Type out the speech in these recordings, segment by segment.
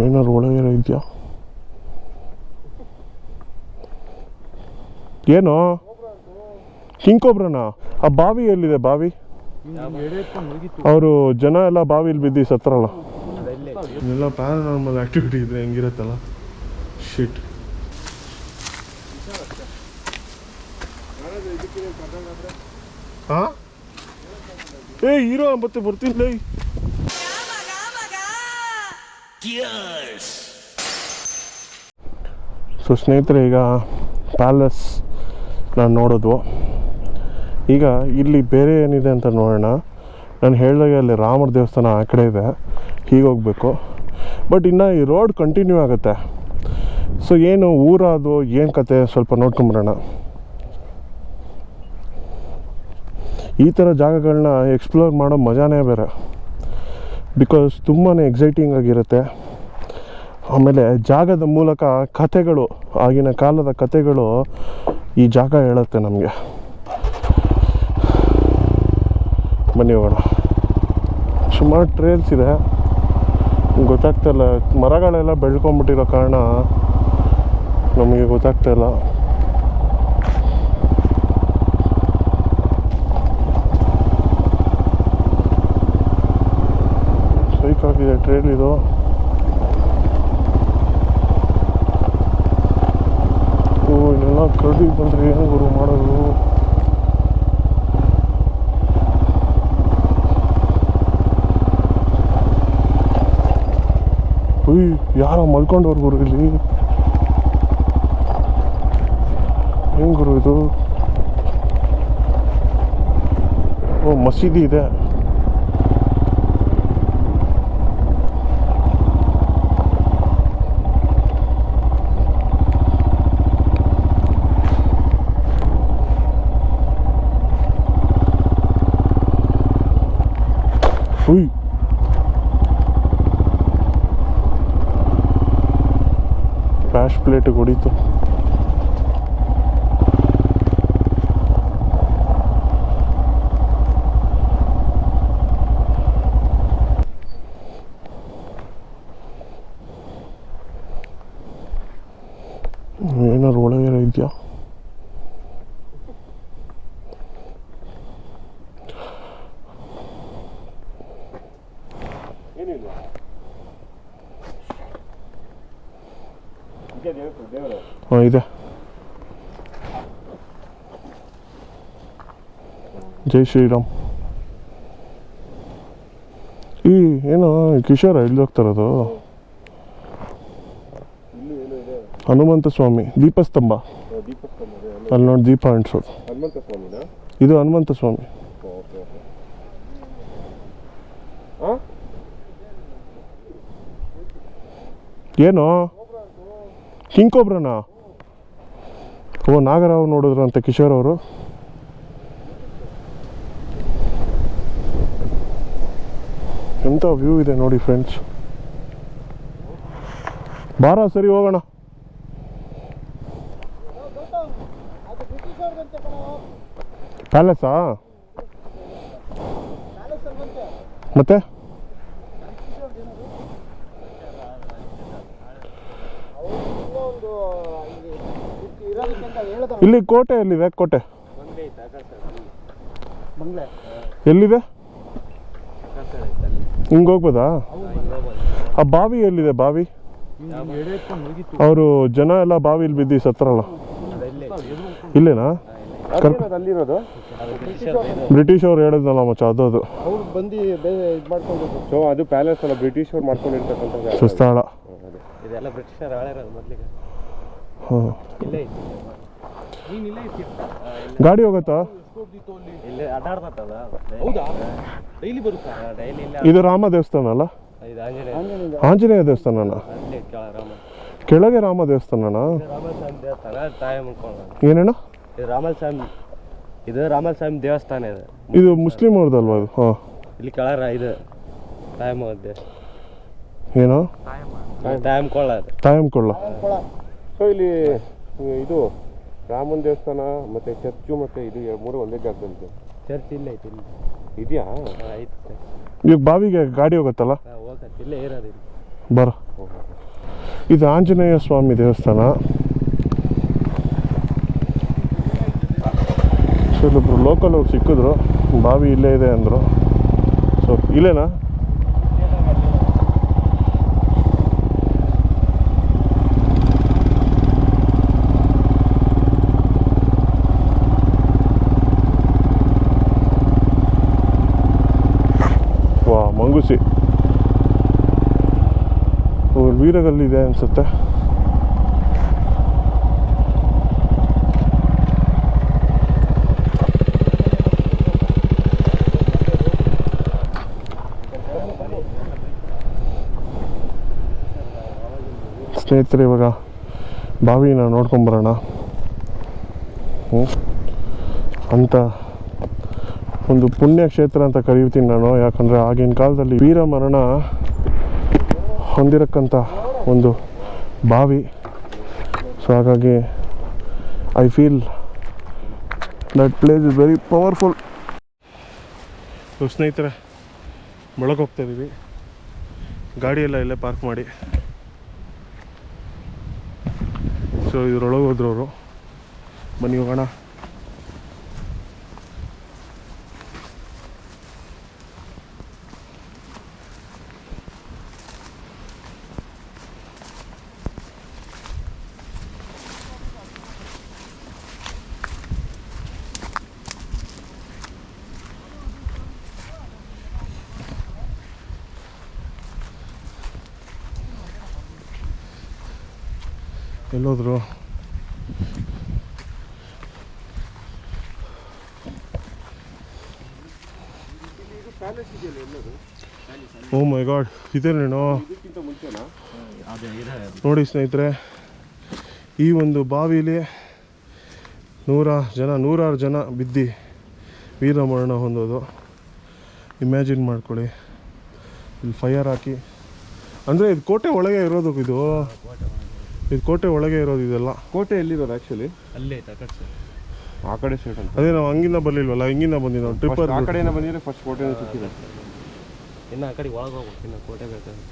ಏನಾದ್ರು ಒಳಗೇನೋ ಇದೆಯಾ? ಏನು ಕಿಂಗ್ಕೋಬ್ರನಾ? ಆ ಬಾವಿ ಎಲ್ಲಿದೆ? ಬಾವಿ ಅವರು ಜನ ಎಲ್ಲ ಬಾವಿಲಿ ಬಿದ್ದು ಸತ್ರಲ್ಲ. ಇದೆಲ್ಲ ಪ್ಯಾರಾನಾರ್ಮಲ್ ಆಕ್ಟಿವಿಟಿ ಇದ್ರೆ ಹೆಂಗಿರತ್ತಲ್ಲ. ಶಿಟ್. ಹಾಂ ಹೀರೋ ಮತ್ತೆ ಬರ್ತಿಲ್ಲ. ಸೊ ಸ್ನೇಹಿತರೆ, ಈಗ ಪ್ಯಾಲೇಸ್ ನಾನು ನೋಡೋದು. ಈಗ ಇಲ್ಲಿ ಬೇರೆ ಏನಿದೆ ಅಂತ ನೋಡೋಣ. ನಾನು ಹೇಳಿದಾಗೆ ಅಲ್ಲಿ ರಾಮರ ದೇವಸ್ಥಾನ ಆ ಕಡೆ ಇದೆ, ಹೀಗೆ ಹೋಗಬೇಕು. ಬಟ್ ಇನ್ನು ಈ ರೋಡ್ ಕಂಟಿನ್ಯೂ ಆಗುತ್ತೆ. ಸೊ ಏನು ಊರದು ಏನು ಕತೆ ಸ್ವಲ್ಪ ನೋಡ್ಕೊಂಬರೋಣ. ಈ ಥರ ಜಾಗಗಳನ್ನ ಎಕ್ಸ್ಪ್ಲೋರ್ ಮಾಡೋ ಮಜಾನೇ ಬೇರೆ. ಬಿಕಾಸ್ ತುಂಬಾ ಎಕ್ಸೈಟಿಂಗ್ ಆಗಿರುತ್ತೆ. ಆಮೇಲೆ ಜಾಗದ ಮೂಲಕ ಕಥೆಗಳು, ಆಗಿನ ಕಾಲದ ಕಥೆಗಳು ಈ ಜಾಗ ಹೇಳುತ್ತೆ ನಮಗೆ. ಬನ್ನಿ ಹೋಗೋಣ. ಸುಮಾರು ಟ್ರೇಲ್ಸ್ ಇದೆ, ಗೊತ್ತಾಗ್ತಾಯಿಲ್ಲ. ಮರಗಳೆಲ್ಲ ಬೆಳ್ಕೊಂಬಿಟ್ಟಿರೋ ಕಾರಣ ನಮಗೆ ಗೊತ್ತಾಗ್ತಾಯಿಲ್ಲ. ಸೈಕಾಗಿದೆ ಟ್ರೇಲ್ ಇದು. ಇಲ್ಲೆಲ್ಲ ಕರಡಿ ಬಂದರೆ ಏನು ಗುರು ಮಾಡೋದು? ಯಾರೋ ಮಲ್ಕೊಂಡವ್ರು ಗುರು ಇಲ್ಲಿ. ಏನು ಗುರು ಇದು? ಓ, ಮಸೀದಿ ಇದೆ. ಕ್ಯಾಶ್ ಪ್ಲೇಟ್ ಹೊಡೀತು. ಏನಾದ್ರು ಒಳಗೇನೋ ಇದೆಯಾ? ಹಾಂ, ಇದೆ. ಜೈ ಶ್ರೀರಾಮ್. ಈ ಏನೋ ಕಿಶೋರ ಎಲ್ಲಿ ಹೋಗ್ತಾರದು? ಹನುಮಂತ ಸ್ವಾಮಿ ದೀಪಸ್ತಂಭ. ಅಲ್ಲಿ ನೋಡಿ ದೀಪ ಅಂಟಿಸೋದು. ಇದು ಹನುಮಂತ ಸ್ವಾಮಿ. ಏನು ಕಿಂಗ್ಕೋಬ್ರನಾ? ಓ, ನಾಗರಾವ್ ನೋಡಿದ್ರಂತೆ ಕಿಶೋರ್ ಅವರು. ಎಂಥ ವ್ಯೂ ಇದೆ ನೋಡಿ ಫ್ರೆಂಡ್ಸ್. ಬಾರ ಸರಿ ಹೋಗೋಣ. ಪ್ಯಾಲೇಸಾ? ಮತ್ತೆ ಇಲ್ಲಿ ಕೋಟೆ ಎಲ್ಲಿದೆ? ಕೋಟೆ ಎಲ್ಲಿದೆ? ಹಿಂಗೆ ಹೋಗ್ಬೋದಾ? ಆ ಬಾವಿ ಎಲ್ಲಿದೆ? ಬಾವಿ ಅವರು ಜನ ಎಲ್ಲ ಬಾವಿಲಿ ಬಿದ್ದು ಸತ್ರಲ್ಲ. ಇಲ್ಲೇನಾ? ಬ್ರಿಟಿಷ್ ಅವ್ರು ಹೇಳಿದ್ನಲ್ಲ ಮಚ್ಚ, ಅದು ಅದು ಪ್ಯಾಲೇಸ್ ಅಲ್ಲ, ಬ್ರಿಟಿಷ್ ಅವ್ರು ಮಾಡ್ಕೊಂಡಿರ್ತಕ್ಕಂಥ ಸುಸ್ಥಳ. ಗಾಡಿ ಹೋಗುತ್ತಾ? ಇದು ರಾಮ ದೇವಸ್ಥಾನ ಅಲ್ಲ? ಆಂಜನೇಯ ದೇವಸ್ಥಾನನ? ಕೆಳಗೆ ರಾಮ ದೇವಸ್ಥಾನನ? ಏನೇನು? ಇದು ರಾಮಲ್ ಸ್ವಾಮಿ ದೇವಸ್ಥಾನ ಇದೆ. ಇದು ಮುಸ್ಲಿಂ ಅವ್ರದಲ್ವಾ? ಇದು ಹಾಂ, ಇಲ್ಲಿ ಕೆಳಗೆ ಇದು ಏನೋ ತಾಯಂಕೊಳ್ಳ. ಸೊ ಇಲ್ಲಿ ಇದು ರಾಮನ್ ದೇವಸ್ಥಾನ ಮತ್ತೆ ಚರ್ಚು ಮತ್ತೆ ಇದು ಮೂರು ಒಂದೇ ಜಾಗದಲ್ಲಿ. ಚರ್ಚ್ ಇಲ್ಲ ಐತಿ, ಇದೆಯಾ? ಈಗ ಬಾವಿಗೆ ಗಾಡಿ ಹೋಗುತ್ತಲ್ಲ? ಇಲ್ಲೇ ಇರೋದು. ಬರ. ಇದು ಆಂಜನೇಯ ಸ್ವಾಮಿ ದೇವಸ್ಥಾನ. ಸೊ ಇಲ್ಲೊಬ್ರು ಲೋಕಲ್ ಅವ್ರು ಸಿಕ್ಕಿದ್ರು, ಬಾವಿ ಇಲ್ಲೇ ಇದೆ ಅಂದರು. ಸೊ ಇಲ್ಲೇನಾ? ವಾ, ಮಂಗುಸಿ ವೀರಗಲ್ಲಿದೆ ಅನಿಸುತ್ತೆ. ಸ್ನೇಹಿತರೆ, ಇವಾಗ ಬಾವಿನ ನೋಡ್ಕೊಂಬರೋಣ ಅಂತ ಒಂದು ಪುಣ್ಯಕ್ಷೇತ್ರ ಅಂತ ಕರೀತೀನಿ ನಾನು. ಯಾಕಂದರೆ ಆಗಿನ ಕಾಲದಲ್ಲಿ ವೀರ ಮರಣ ಹೊಂದಿರಕ್ಕಂಥ ಒಂದು ಬಾವಿ. ಸೊ ಹಾಗಾಗಿ I feel that place is very powerful. So ಸ್ನೇಹಿತರೆ, ಒಳಗೆ ಹೋಗ್ತಾ ಇದ್ದೀವಿ. ಗಾಡಿಯೆಲ್ಲ ಇಲ್ಲೇ ಪಾರ್ಕ್ ಮಾಡಿ. ಸೊ ಇದ್ರೊಳಗೆ ಹೋದ್ರು ಅವರು. ಬನ್ನಿ ಹೋಗೋಣ. ಎಲ್ಲೋದ್ರು? ಓ ಮೈ ಗಾಡ್, ಇದೇನೇನೋ ನೋಡಿ ಸ್ನೇಹಿತರೆ. ಈ ಒಂದು ಬಾವಿಲಿ ನೂರಾರು ಜನ ಬಿದ್ದು ವೀರಮರಣ ಹೊಂದೋದು. ಇಮ್ಯಾಜಿನ್ ಮಾಡ್ಕೊಳ್ಳಿ. ಇಲ್ಲಿ ಫೈರ್ ಹಾಕಿ, ಅಂದರೆ ಇದು ಕೋಟೆ ಒಳಗೆ ಇರೋದು. ಇದು ಕೋಟೆ ಒಳಗೆ ಇರೋದು. ಇದೆಲ್ಲ ಕೋಟೆ ಎಲ್ಲಿರೋದು ಆ್ಯಕ್ಚುಲಿ? ಅಲ್ಲೇ ಆ ಕಡೆ ಸೈಡ್ ಅಂತ. ಅದೇ ನಾವು ಹಂಗಿಂದ ಬರಲಿಲ್ವಲ್ಲ, ಹಿಂಗಿಂದ ಬಂದಿದ್ದು ನಾವು. ಟ್ರಿಪ್ಪರ್ ಆ ಕಡೆಯಿಂದ ಬಂದಿದ್ರೆ ಫಸ್ಟ್ ಕೋಟೆ ಸಿಕ್ಕಿದೆ. ಇನ್ನು ಆ ಕಡೆ ಒಳಗೆ ಹೋಗ್ಬೇಕು, ಇನ್ನು ಕೋಟೆ ಬೇಕಾದ್ರೆ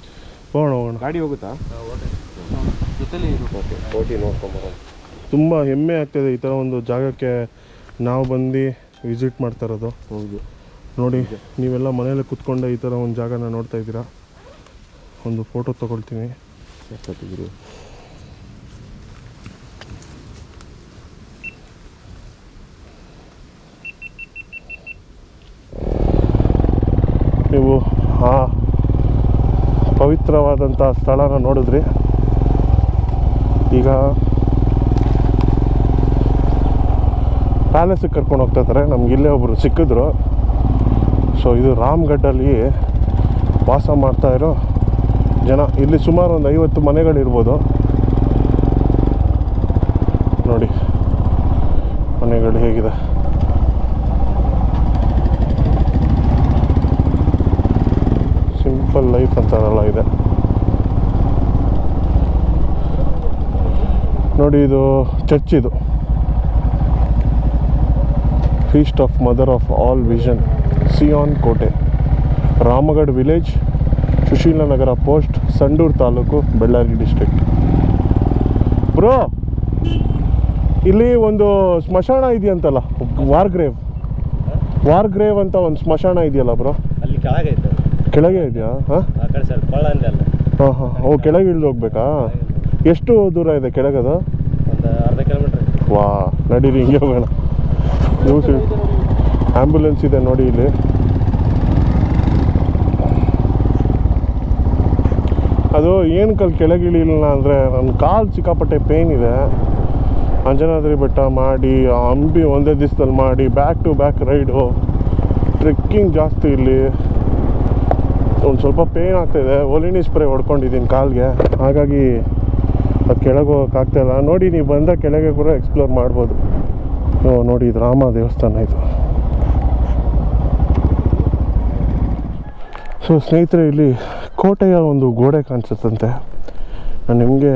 ಹೋಗೋಣ. ಗಾಡಿ ಹೋಗುತ್ತಾ? ಜೊತೆಲಿ ಕೋಟೆ ನೋಡ್ಕೊಂಬರೋಣ. ತುಂಬ ಹೆಮ್ಮೆ ಆಗ್ತಾಯಿದೆ ಈ ಥರ ಒಂದು ಜಾಗಕ್ಕೆ ನಾವು ಬಂದು ವಿಸಿಟ್ ಮಾಡ್ತಾ ಇರೋದು. ಹೌದು ನೋಡಿ, ನೀವೆಲ್ಲ ಮನೇಲಿ ಕುತ್ಕೊಂಡೆ ಈ ಥರ ಒಂದು ಜಾಗನ ನೋಡ್ತಾ ಇದ್ದೀರಾ. ಒಂದು ಫೋಟೋ ತೊಗೊಳ್ತೀನಿ. ನೀವು ಆ ಪವಿತ್ರವಾದಂಥ ಸ್ಥಳನ ನೋಡಿದ್ರಿ. ಈಗ ಪ್ಯಾಲೇಸಿಗೆ ಕರ್ಕೊಂಡು ಹೋಗ್ತಾ ಇದ್ದಾರೆ. ನಮ್ಗೆ ಇಲ್ಲೇ ಒಬ್ಬರು ಸಿಕ್ಕಿದ್ರು. ಸೊ ಇದು ರಾಮ್ಗಢಲ್ಲಿ ವಾಸ ಮಾಡ್ತಾ ಇರೋ ಜನ. ಇಲ್ಲಿ ಸುಮಾರು ಒಂದು 50 ಮನೆಗಳಿರ್ಬೋದು. ನೋಡಿ ಮನೆಗಳು ಹೇಗಿದೆ. ಸಿಂಪಲ್ ಲೈಫ್ ಅಂತಾರಲ್ಲ ಇದೆ. ನೋಡಿ, ಇದು ಚರ್ಚ್. ಇದು feast of mother of all vision, Zion ಕೋಟೆ, Ramgarh village, Sushilanagar post, Sandur taluk, Bellary district. Bro, ಇಲ್ಲಿ ಒಂದು ಸ್ಮಶಾನ ಇದೆಯಂತಲ್ಲ, ವಾರ್ಗ್ರೇವ್ ಅಂತ ಒಂದು ಸ್ಮಶಾನ ಇದೆಯಲ್ಲ ಬ್ರೋ? ಅಲ್ಲಿ ಕೆಳಗೆ ಇತ್ತು. ಕೆಳಗೆ ಇದೆಯಾ? ಹಾಂ, ಆ ಕಡೆ ಸೈಡ್ ಕೊಳ್ಳ ಅಂದಲ್ಲ. ಹಾಂ. ಓ, ಕೆಳಗೆ ಇಳಿದು ಹೋಗ್ಬೇಕಾ? ಎಷ್ಟು ದೂರ ಇದೆ ಕೆಳಗದು? ಒಂದು ಅರ್ಧ ಕಿಲೋಮೀಟ್ರ್. ವಾ, ನಡೀರಿ ಹಿಂಗೆ ಹೋಗೋಣ. ಆ್ಯಂಬುಲೆನ್ಸ್ ಇದೆ ನೋಡಿ ಇಲ್ಲಿ. ಅದು ಏನಕ್ಕೆ ಕೆಳಗೆ ಇಳಿಲಿಲ್ಲ ಅಂದರೆ, ನನ್ನ ಕಾಲು ಸಿಕ್ಕಾಪಟ್ಟೆ ಪೇಯ್ನ್ ಇದೆ. ಅಂಜನಾದ್ರಿ ಬೆಟ್ಟ ಮಾಡಿ, ಹಂಪಿ ಒಂದೇ ದಿವಸದಲ್ಲಿ ಮಾಡಿ, back to back ride, trekking ಜಾಸ್ತಿ. ಇಲ್ಲಿ ಒಂದು ಸ್ವಲ್ಪ ಪೇಯ್ನ್ ಆಗ್ತಾಯಿದೆ. ಒಲಿನಿ ಸ್ಪ್ರೇ ಹೊಡ್ಕೊಂಡಿದ್ದೀನಿ ಕಾಲಿಗೆ, ಹಾಗಾಗಿ ಅದು ಕೆಳಗೆ ಹೋಗೋಕ್ಕಾಗ್ತಾಯಿಲ್ಲ. ನೋಡಿ, ನೀವು ಬಂದ ಕೆಳಗೆ ಕೂಡ ಎಕ್ಸ್ಪ್ಲೋರ್ ಮಾಡ್ಬೋದು. ನೋಡಿ, ಇದು ರಾಮ ದೇವಸ್ಥಾನ ಇದು. ಸೊ ಸ್ನೇಹಿತರೆ, ಇಲ್ಲಿ ಕೋಟೆಯ ಒಂದು ಗೋಡೆ ಕಾಣಿಸುತ್ತಂತೆ. ನಾನು ನಿಮಗೆ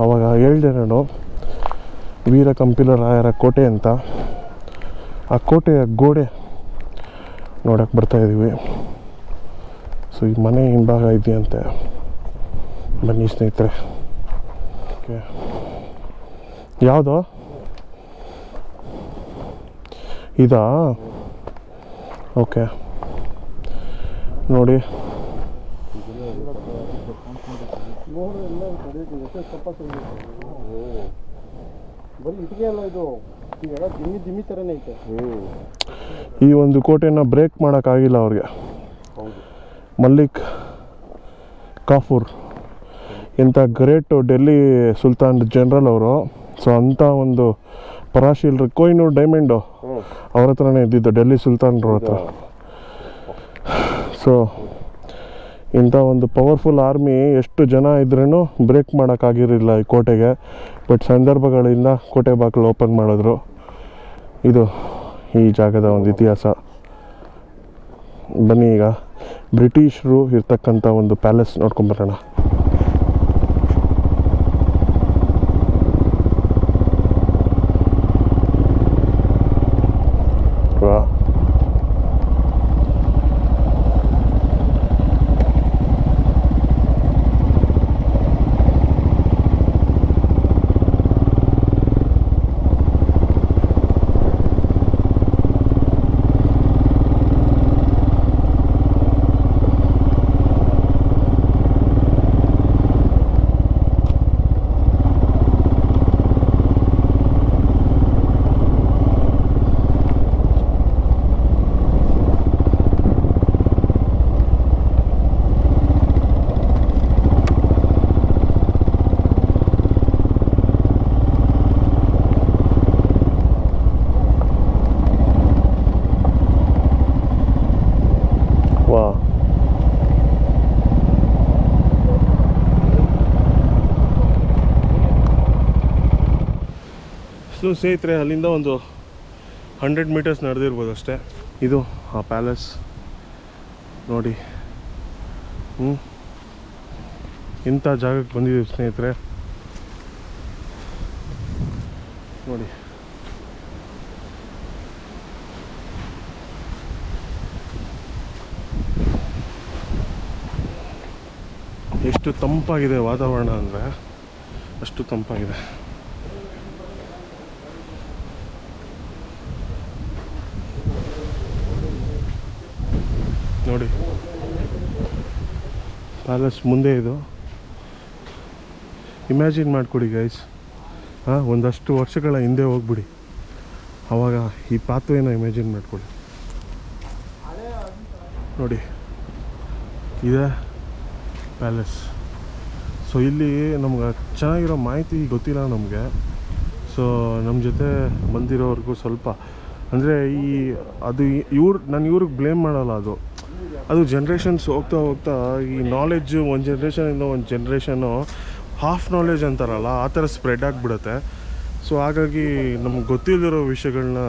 ಅವಾಗ ಹೇಳಿದೆ ನಾನು, ವೀರ ಕಂಪಿಲರಾಯರ ಕೋಟೆ ಅಂತ. ಆ ಕೋಟೆಯ ಗೋಡೆ ನೋಡೋಕ್ಕೆ ಬರ್ತಾಯಿದ್ದೀವಿ. ಸೊ ಈ ಮನೆ ಹಿಂಭಾಗ ಇದೆಯಂತೆ. ಬನ್ನಿ ಸ್ನೇಹಿತರೆ. ಓಕೆ, ಯಾವುದು ಇದಾ? ಓಕೆ ನೋಡಿ, ಬರೀ ಇಟ್ಟಿಗೆ ಅಲ್ಲ ಇದು, ಈಗೆಲ್ಲ ಜಿಮ್ಮಿ ಥರನೇ ಐತೆ. ಈ ಒಂದು ಕೋಟೆನ ಬ್ರೇಕ್ ಮಾಡೋಕ್ಕಾಗಿಲ್ಲ ಅವ್ರಿಗೆ. ಮಲ್ಲಿಕ್ ಕಾಫೂರ್ ಇಂಥ ಗ್ರೇಟ್ ಡೆಲ್ಲಿ ಸುಲ್ತಾನ್ ಜನರಲ್ ಅವರು. ಸೊ ಅಂಥ ಒಂದು ಪರಾಶೀಲ್ರು ಕೊಯ್ನೂರ್ ಡೈಮಂಡು ಅವ್ರ ಹತ್ರನೇ ಇದ್ದಿದ್ದು, ಡೆಲ್ಲಿ ಸುಲ್ತಾನ್ರ ಹತ್ರ. ಸೊ ಇಂಥ ಒಂದು ಪವರ್ಫುಲ್ ಆರ್ಮಿ ಎಷ್ಟು ಜನ ಇದ್ರೂ ಬ್ರೇಕ್ ಮಾಡೋಕ್ಕಾಗಿರಲಿಲ್ಲ ಈ ಕೋಟೆಗೆ. ಬಟ್ ಸಂದರ್ಭಗಳಿಂದ ಕೋಟೆ ಬಾಗಿಲು ಓಪನ್ ಮಾಡಿದ್ರು. ಇದು ಈ ಜಾಗದ ಒಂದು ಇತಿಹಾಸ. ಬನ್ನಿ ಈಗ ಬ್ರಿಟಿಷರು ಇರ್ತಕ್ಕಂಥ ಒಂದು ಪ್ಯಾಲೇಸ್ ನೋಡ್ಕೊಂಬರೋಣ. ಸೊ ಸ್ನೇಹಿತರೆ, ಅಲ್ಲಿಂದ ಒಂದು 100 ಮೀಟರ್ಸ್ ನಡೆದಿರ್ಬೋದು ಅಷ್ಟೇ. ಇದು ಆ ಪ್ಯಾಲೇಸ್ ನೋಡಿ. ಇಂಥ ಜಾಗಕ್ಕೆ ಬಂದಿದ್ದೀವಿ ಸ್ನೇಹಿತರೆ. ನೋಡಿ, ಎಷ್ಟು ತಂಪಾಗಿದೆ ವಾತಾವರಣ ಅಂದರೆ ಅಷ್ಟು ತಂಪಾಗಿದೆ. ನೋಡಿ, ಪ್ಯಾಲೇಸ್ ಮುಂದೆ ಇದು. ಇಮ್ಯಾಜಿನ್ ಮಾಡಿಕೊಡಿ ಗೈಸ್, ಒಂದಷ್ಟು ವರ್ಷಗಳ ಹಿಂದೆ ಹೋಗ್ಬಿಡಿ, ಆವಾಗ ಈ ಪಾತ್ವೆನ ಇಮ್ಯಾಜಿನ್ ಮಾಡಿಕೊಡಿ. ನೋಡಿ, ಇದೆ ಪ್ಯಾಲೇಸ್. ಸೊ ಇಲ್ಲಿ ನಮ್ಗೆ ಚೆನ್ನಾಗಿರೋ ಮಾಹಿತಿ ಗೊತ್ತಿಲ್ಲ ನಮಗೆ. ಸೊ ನಮ್ಮ ಜೊತೆ ಬಂದಿರೋವ್ರಿಗೂ ಸ್ವಲ್ಪ ಅಂದರೆ ನಾನು ಇವ್ರಿಗೆ ಬ್ಲೇಮ್ ಮಾಡಲ್ಲ. ಅದು ಜನ್ರೇಷನ್ಸ್ ಹೋಗ್ತಾ ಹೋಗ್ತಾ ಈ ನಾಲೆಡ್ಜು ಒಂದು ಜನ್ರೇಷನಿಂದ ಒಂದು ಜನ್ರೇಷನ್ನು ಹಾಫ್ ನಾಲೆಡ್ಜ್ ಅಂತಾರಲ್ಲ, ಆ ಥರ ಸ್ಪ್ರೆಡ್ ಆಗಿಬಿಡುತ್ತೆ. ಸೊ ಹಾಗಾಗಿ ನಮ್ಗೆ ಗೊತ್ತಿಲ್ಲದಿರೋ ವಿಷಯಗಳನ್ನ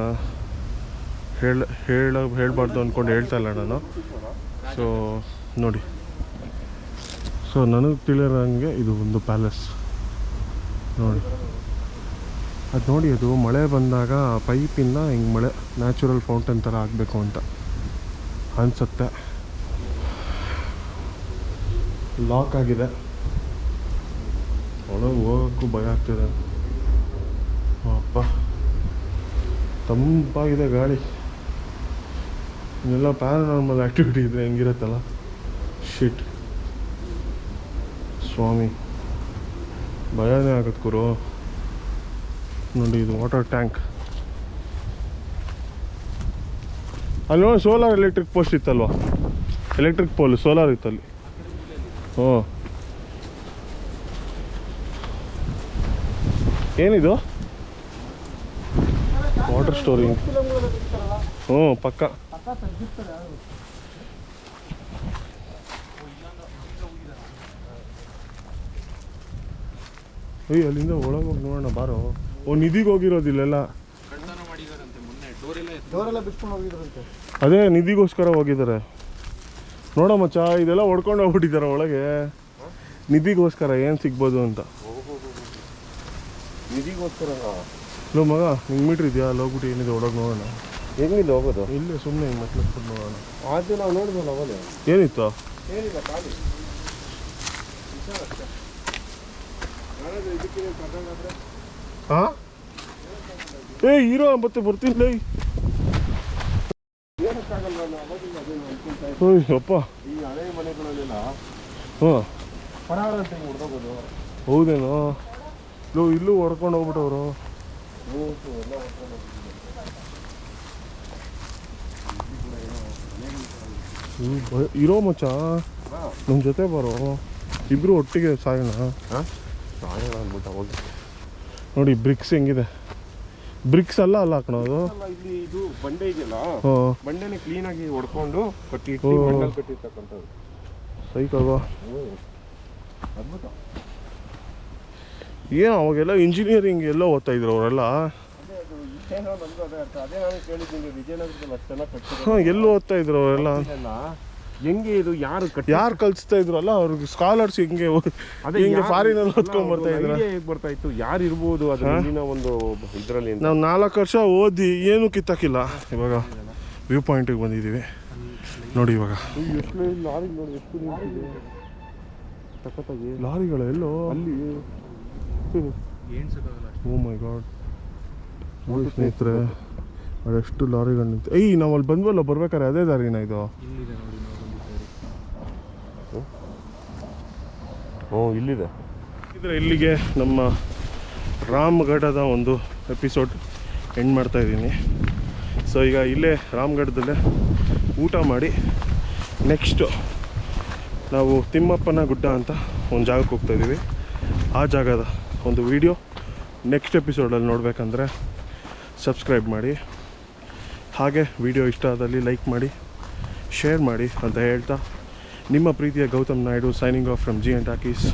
ಹೇಳಬಾರ್ದು ಅಂದ್ಕೊಂಡು ಹೇಳ್ತಾ ಇಲ್ಲ ನಾನು. ಸೊ ನೋಡಿ, ಸೊ ನನಗೆ ತಿಳಿಯೋಂಗೆ ಇದು ಒಂದು ಪ್ಯಾಲೇಸ್ ನೋಡಿ. ಅದು ನೋಡಿ, ಅದು ಮಳೆ ಬಂದಾಗ ಪೈಪಿಂದ ಹಿಂಗೆ ಮಳೆ ನ್ಯಾಚುರಲ್ ಫೌಂಟೇನ್ ಥರ ಆಗಬೇಕು ಅಂತ ಅನಿಸುತ್ತೆ. ಲಾಕ್ ಆಗಿದೆ, ಒಳಗೆ ಹೋಗೋಕ್ಕೂ ಭಯ ಆಗ್ತಿದೆ. ಅಪ್ಪ, ತಂಪಾಗಿದೆ ಗಾಳಿ. ಇನ್ನೆಲ್ಲ ಪ್ಯಾರಾನಾರ್ಮಲ್ ಆ್ಯಕ್ಟಿವಿಟಿ ಇದ್ದರೆ ಹೆಂಗಿರುತ್ತಲ್ಲ. ಶಿಟ್ ಸ್ವಾಮಿ, ಭಯನೇ ಆಗುತ್ತೆ ಗುರು. ನೋಡಿ, ಇದು ವಾಟರ್ ಟ್ಯಾಂಕ್. ಅಲ್ಲಿ ನೋಡಿ, ಸೋಲಾರ್ ಎಲೆಕ್ಟ್ರಿಕ್ ಪೋಸ್ಟ್ ಇತ್ತಲ್ವ, ಎಲೆಕ್ಟ್ರಿಕ್ ಪೋಲ್ ಸೋಲಾರ್ ಇತ್ತಲ್ಲಿ. ಏನಿದು? Water storing. ಪಕ್ಕ. ಅಲ್ಲಿಂದ ಒಳಗೆ ಹೋಗಿ ನೋಡೋಣ ಬಾರೋ. ನಿಧಿಗೆ ಹೋಗಿರೋದಿಲ್ಲೆಲ್ಲ, ಅದೇ ನಿಧಿಗೋಸ್ಕರ ಹೋಗಿದ್ದಾರೆ. ನೋಡೋ ಮಚ್ಚ, ಇದೆಲ್ಲ ಹೊಡ್ಕೊಂಡು ಹೋಗ್ಬಿಟ್ಟಿದ್ದಾರೆ ಒಳಗೆ. ನಿಧಿಗೋಸ್ಕರ ಏನು ಸಿಗ್ಬೋದು ಅಂತ. ನಿಧಿಗೋಸ್ಕರ ಲೋ ಮಗ, ನಿಂಗೆ ಮೀಟ್ರ್ ಇದೆಯಾ? ಅಲ್ಲಿ ಹೋಗ್ಬಿಟ್ಟು ಏನಿದೆ ಒಳಗೆ ನೋಡೋಣ. ಹೆಂಗಿಲ್ಲ ಹೋಗೋದು? ಇಲ್ಲೇ ಸುಮ್ಮನೆ ಹಿಂಗೆ ಮೆಟ್ಲಿಸ್ಬಿಟ್ಟು ನೋಡೋಣ. ಆದರೂ ನಾವು ನೋಡಿದ್ವಲ್ಲ ಅವಾಗ. ಏನಿತ್ತು? ಏನಿಲ್ಲ, ಖಾಲಿ. ಹಾಂ ಏ ಹೀರೋ ಮತ್ತೆ ಬರ್ತಿಲ್ಲ ಅಪ್ಪ ಈ ಹಳೆ ಮನೆಗಳಲ್ಲೆಲ್ಲ ಹಾಂ ಪರಾಳ ಅಂತ ಹಿಂಗೆ ಹೊಡೆದೋಗೋದು. ಹೌದೇನೋ ಇಲ್ಲೂ ಹೊಡ್ಕೊಂಡು ಹೋಗ್ಬಿಟ್ಟವ್ರು. ಇರೋ ಮಚ್ಚ ನಮ್ಮ ಜೊತೆ ಬರೋ, ಇಬ್ರು ಒಟ್ಟಿಗೆ ಸಾಯೋಣ. ಅಂದ್ಬಿಟ್ಟು ಅವಾಗ ನೋಡಿ ಬ್ರಿಕ್ಸ್ ಹೆಂಗಿದೆ. ಬ್ರಿಕ್ಸ್ ಅಲ್ಲ ಹಾಕೋದು. ಇಲ್ಲಿ ಇದು ಬಂಡೆ ಇದೆಯಲ್ಲ, ಹಾಂ ಬಂಡೆನ ಕ್ಲೀನಾಗಿ ಹೊಡ್ಕೊಂಡು ಕಟ್ಟಿಟ್ಟು ಮಣ್ಣಲ್ಲಿ ಕಟ್ಟಿರ್ತಕ್ಕಂಥದ್ದು. ಸೈಕ್ ಅಲ್ವಾ? ಅದ್ಭುತ. ಏನು ಅವಾಗೆಲ್ಲ ಇಂಜಿನಿಯರಿಂಗ್ ಎಲ್ಲ ಓದ್ತಾ ಇದ್ರು ಅವರೆಲ್ಲ. ಅದೇ ನಾನು ಕೇಳಿದ್ದೀನಿ, ವಿಜಯನಗರದಲ್ಲಿ ಅಷ್ಟು ಚೆನ್ನಾಗಿ ಕಟ್ಟಿದ್ರು. ಹಾಂ ಎಲ್ಲೂ ಓದ್ತಾ ಇದ್ರು ಅವರೆಲ್ಲ. ಹೆಂಗೆ ಇದು ಯಾರು ಯಾರು ಕಲಿಸ್ತಾ ಇದ್ರಲ್ಲ ಅವ್ರಿಗೆ ಸ್ಕಾಲರ್ಸ್ ಹಿಂಗೆ ಹಿಂಗೆ ಫಾರಿನಲ್ಲಿ ಓದ್ಕೊಂಡ್ ಬರ್ತಾ ಇದ್ರು. ಹೇಗೆ ಬರ್ತಾ ಇತ್ತು, ಯಾರು ಇರ್ಬೋದು ಅದು ಮುಂದಿನ ಒಂದು ಇದರಲ್ಲಿ. ನಾವು 4 ವರ್ಷ ಓದಿ ಏನೂ ಕಿತ್ತಾಕಿಲ್ಲ. ಇವಾಗ ವ್ಯೂ ಪಾಯಿಂಟಿಗೆ ಬಂದಿದ್ದೀವಿ ನೋಡಿ. ಇವಾಗ ಎಷ್ಟು ಲಾರಿ ನೋಡಿ, ಎಷ್ಟು ನಿಂತಿದೆ ಸಖತ್ತಾಗಿ ಲಾರಿಗಳು ಎಲ್ಲೋ ಅಲ್ಲಿ. ಓ ಮೈ ಗಾಡ್ ನೋಡಿ ಸ್ನೇಹಿತರೆ, ಅದೆಷ್ಟು ಲಾರಿಗಳು ನಿಂತು. ನಾವು ಅಲ್ಲಿ ಬಂದ್ವಲ್ಲ ಬರ್ಬೇಕಾರೆ ಅದೇ ದಾರಿನ ಇದು? ಇಲ್ಲಿದೆ. ಇಲ್ಲಿಗೆ ನಮ್ಮ ರಾಮಗಢದ ಒಂದು ಎಪಿಸೋಡ್ ಎಂಡ್ ಮಾಡ್ತಾ ಇದ್ದೀನಿ. ಸೊ ಈಗ ಇಲ್ಲೇ ರಾಮಗಢದಲ್ಲೇ ಊಟ ಮಾಡಿ ನೆಕ್ಸ್ಟು ನಾವು ತಿಮ್ಮಪ್ಪನ ಗುಡ್ಡ ಅಂತ ಒಂದು ಜಾಗಕ್ಕೆ ಹೋಗ್ತಾಯಿದ್ದೀವಿ. ಆ ಜಾಗದ ಒಂದು ವಿಡಿಯೋ ನೆಕ್ಸ್ಟ್ ಎಪಿಸೋಡಲ್ಲಿ ನೋಡಬೇಕಂದ್ರೆ ಸಬ್ಸ್ಕ್ರೈಬ್ ಮಾಡಿ. ಹಾಗೆ ವಿಡಿಯೋ ಇಷ್ಟ ಆದಲ್ಲಿ ಲೈಕ್ ಮಾಡಿ, ಶೇರ್ ಮಾಡಿ ಅಂತ ಹೇಳ್ತಾ ನಿಮ್ಮ ಪ್ರೀತಿಯ Gautam Naidu signing off from G and talkies.